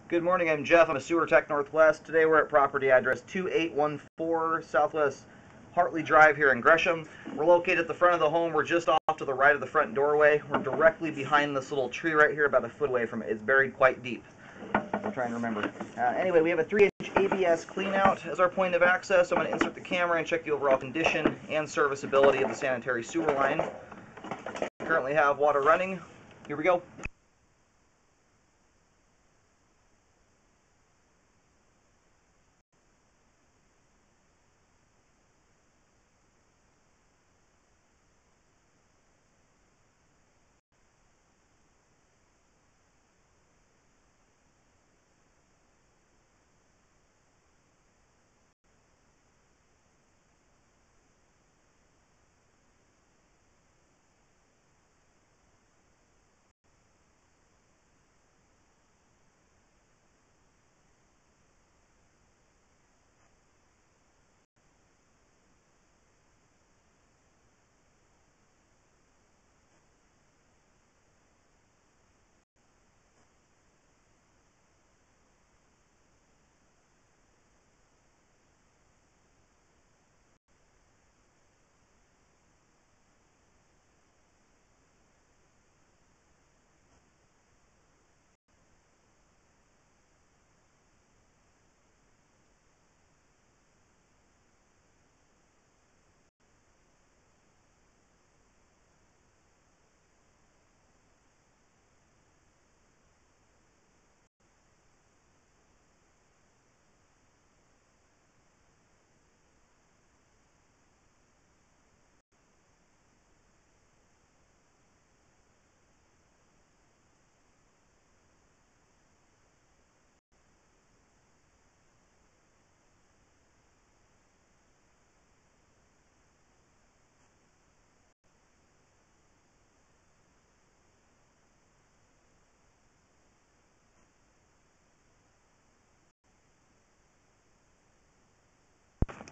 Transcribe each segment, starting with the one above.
Good morning, I'm Jeff. I'm a sewer tech Northwest. Today we're at property address 2814 Southwest Hartley Drive here in Gresham. We're located at the front of the home. We're just off to the right of the front doorway. We're directly behind this little tree right here, about a foot away from it. It's buried quite deep. I'm trying to remember. Anyway, we have a 3-inch ABS cleanout as our point of access. I'm going to insert the camera and check the overall condition and serviceability of the sanitary sewer line. Currently have water running. Here we go.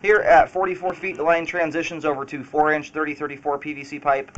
Here at 44 feet, the line transitions over to 4-inch 3034 PVC pipe.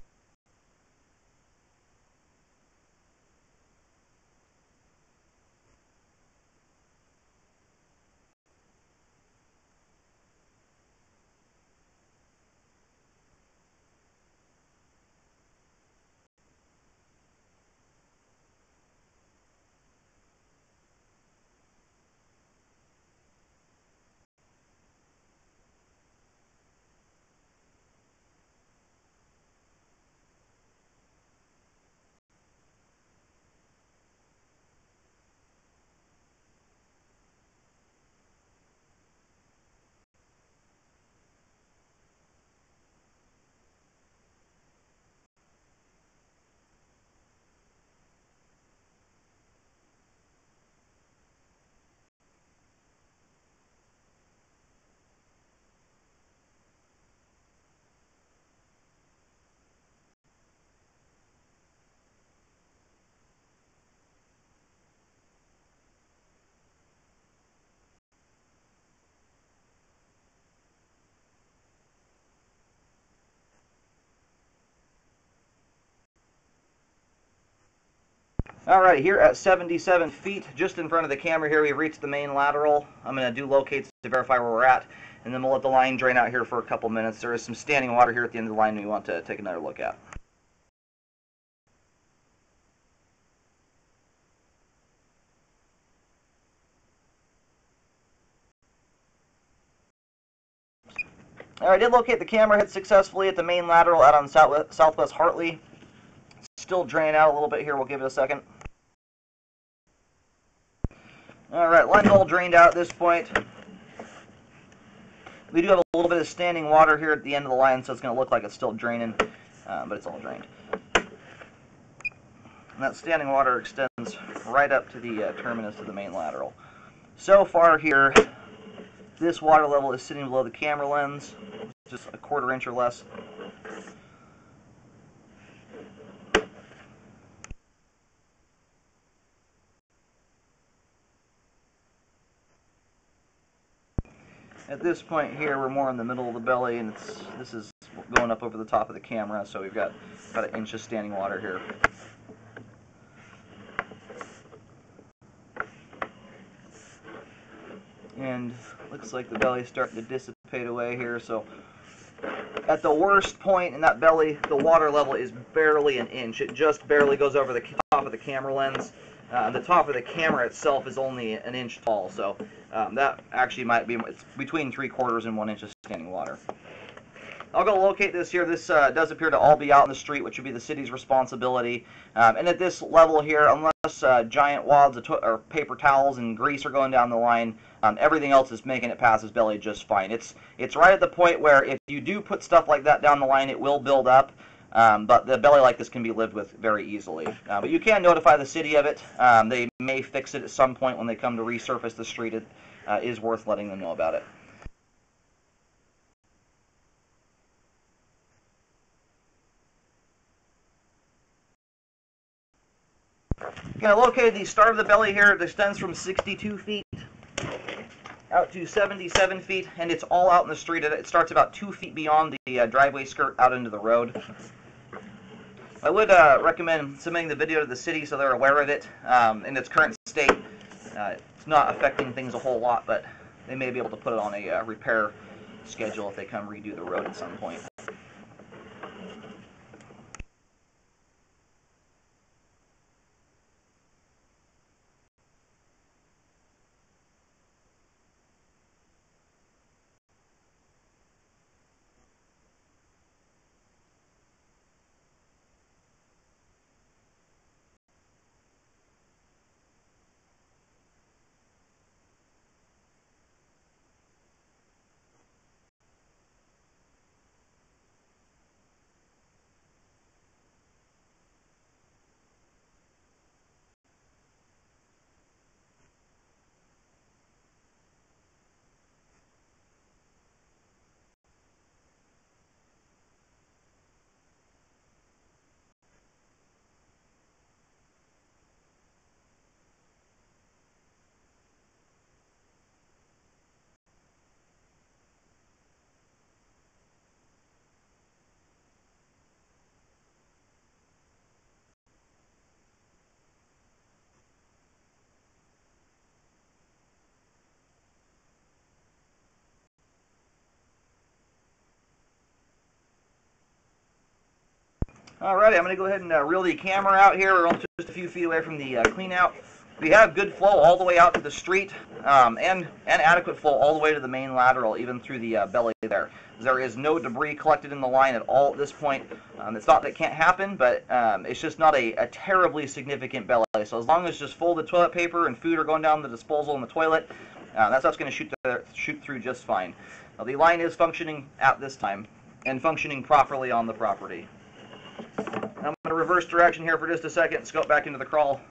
Alright, here at 77 feet, just in front of the camera here, we've reached the main lateral. I'm going to do locates to verify where we're at, and then we'll let the line drain out here for a couple minutes. There is some standing water here at the end of the line we want to take another look at. Alright, I did locate the camera head successfully at the main lateral out on Southwest Hartley. Still draining out a little bit here, we'll give it a second. Alright, line's all drained out at this point. We do have a little bit of standing water here at the end of the line, so it's going to look like it's still draining, but it's all drained. And that standing water extends right up to the terminus of the main lateral. So far here, this water level is sitting below the camera lens, just a 1/4 inch or less. At this point here, we're more in the middle of the belly, and this is going up over the top of the camera, so we've got about 1 inch of standing water here. And looks like the belly's starting to dissipate away here. So at the worst point in that belly, the water level is barely an inch. It just barely goes over the top of the camera lens. The top of the camera itself is only an inch tall, so that actually might be, it's between 3/4 and 1 inch of standing water. I'll go locate this here. This does appear to all be out in the street, which would be the city's responsibility. And at this level here, unless giant wads of or paper towels and grease are going down the line, everything else is making it past his belly just fine. It's right at the point where if you do put stuff like that down the line, it will build up. But the belly like this can be lived with very easily. But you can notify the city of it. They may fix it at some point when they come to resurface the street. It is worth letting them know about it. Going to locate the start of the belly here. It extends from 62 feet out to 77 feet, and it's all out in the street. It starts about 2 feet beyond the driveway skirt out into the road. I would recommend submitting the video to the city so they're aware of it. In its current state, it's not affecting things a whole lot, but they may be able to put it on a repair schedule if they come redo the road at some point. Alrighty, I'm going to go ahead and reel the camera out here. We're only just a few feet away from the clean out. We have good flow all the way out to the street, and adequate flow all the way to the main lateral, even through the belly there. There is no debris collected in the line at all at this point. It's not that it can't happen, but it's just not a terribly significant belly. So as long as just folded toilet paper and food are going down the disposal in the toilet, that's going to shoot through just fine. Now, the line is functioning at this time, and functioning properly on the property. I'm going to reverse direction here for just a second, scope back into the crawl.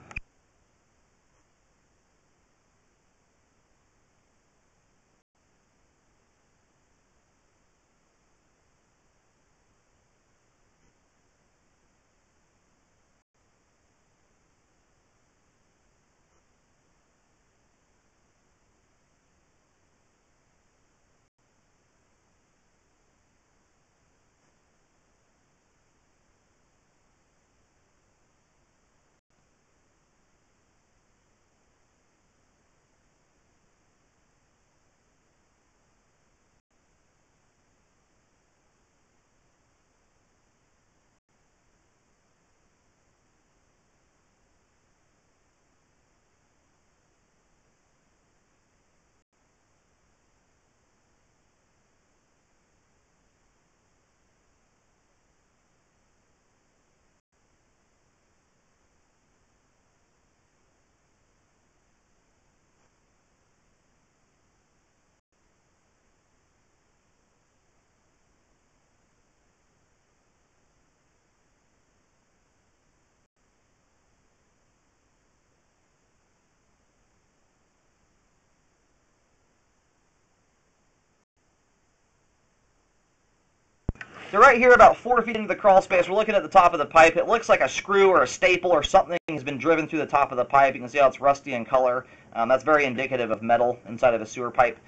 So right here, about 4 feet into the crawl space, we're looking at the top of the pipe. It looks like a screw or a staple or something has been driven through the top of the pipe. You can see how it's rusty in color. That's very indicative of metal inside of a sewer pipe.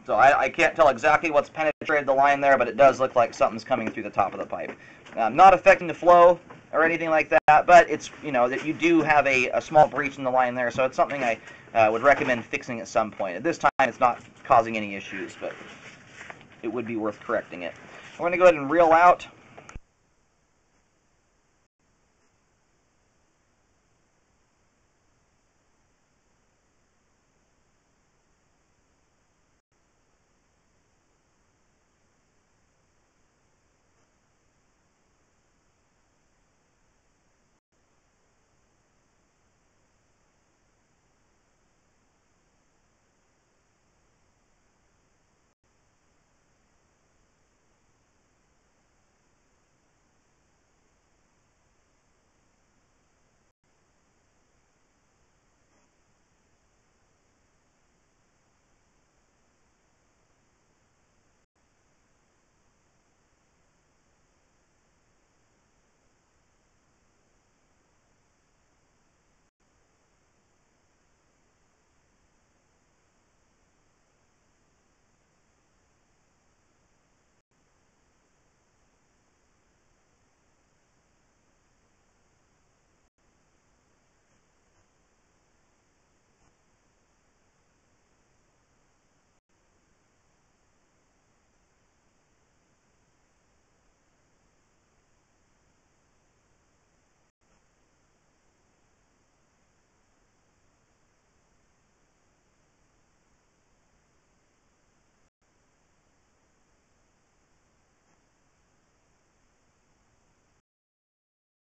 So I can't tell exactly what's penetrated the line there, but it does look like something's coming through the top of the pipe. Not affecting the flow. or anything like that, but it's, that you do have a small breach in the line there, so it's something I would recommend fixing at some point. At this time, it's not causing any issues, but it would be worth correcting it. We're going to go ahead and reel out